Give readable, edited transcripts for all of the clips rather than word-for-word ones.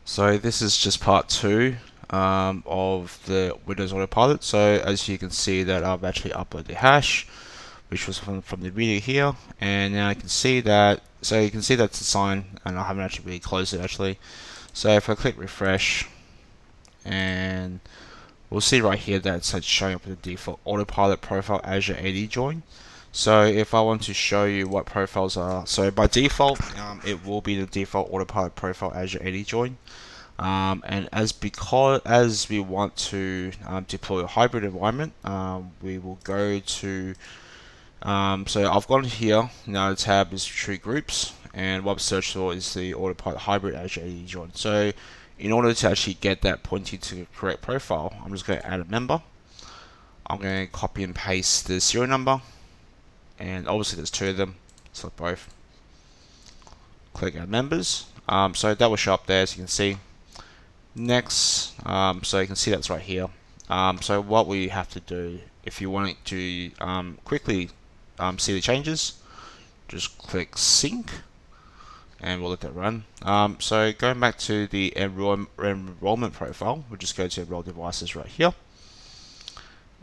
So this is just part 2 of the Windows Autopilot. So as you can see that I've actually uploaded the hash, which was from the video here, and now you can see that. So you can see that's a sign, and I haven't actually really closed it actually. So if I click refresh, and we'll see right here that it's showing up with the default Autopilot profile Azure AD join. So if I want to show you what profiles are, so by default it will be the default Autopilot profile Azure AD join. And as we want to deploy a hybrid environment, we will go to so I've gone here. Now the tab is True Groups, and what I've searched for is the Autopilot Hybrid Azure AD join. So in order to actually get that pointing to the correct profile, I'm just going to add a member. I'm going to copy and paste the serial number, and obviously there's 2 of them. Select both. Click Add Members. So that will show up there, as you can see. Next, so you can see that's right here. So what we have to do, if you want to quickly see the changes, just click Sync, and we'll let that run. So going back to the enrollment profile, we'll just go to Enroll Devices right here,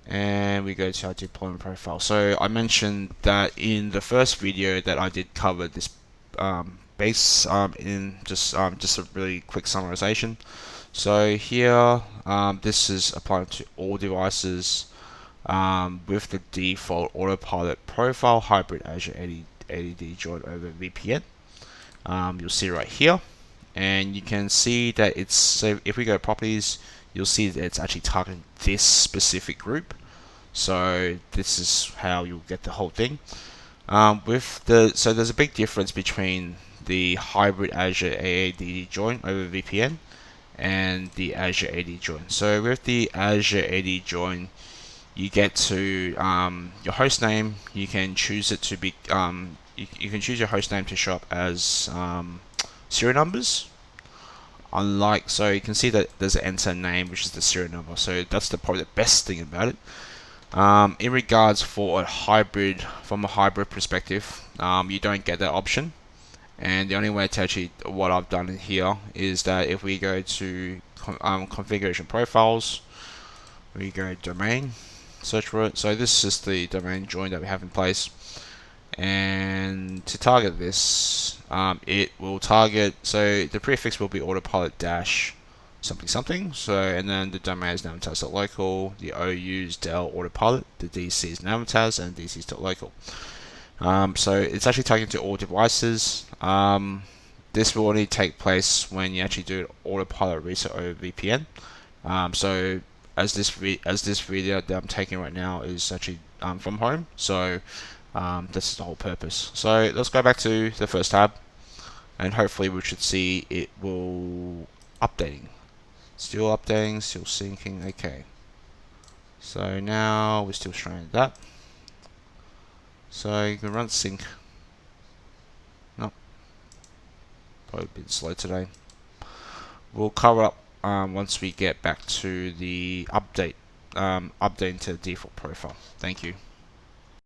and we go to our deployment profile. So I mentioned that in the first video that I did cover this base in just a really quick summarization. So here, this is applying to all devices with the default Autopilot profile hybrid Azure AD join over VPN. You'll see right here, and you can see that it's, so if we go properties, you'll see that it's actually targeting this specific group. So this is how you'll get the whole thing. So there's a big difference between the hybrid Azure AD join over VPN and the Azure AD join. So with the Azure AD join, you get to your host name. You can choose it to be you can choose your host name to show up as serial numbers. Unlike, so you can see that there's an enter name, which is the serial number. So that's probably the best thing about it. In regards for a hybrid, from a hybrid perspective, you don't get that option. And the only way to actually, what I've done here is that if we go to configuration profiles, we go domain, search for it. So this is the domain join that we have in place, and to target this, it will target, so the prefix will be autopilot dash something something. So, and then the domain is navitas.local, the OU is Dell Autopilot, the DC is navitas, and DC is .local. So it's actually taken to all devices. This will only take place when you actually do an autopilot reset over VPN. So as this video that I'm taking right now is actually from home, so this is the whole purpose. So let's go back to the first tab, and hopefully we should see it will updating. Still updating, still syncing. Okay. So now we're still showing that. So you can run sync. Nope. Probably a bit slow today. We'll cover up once we get back to the updating to the default profile. Thank you.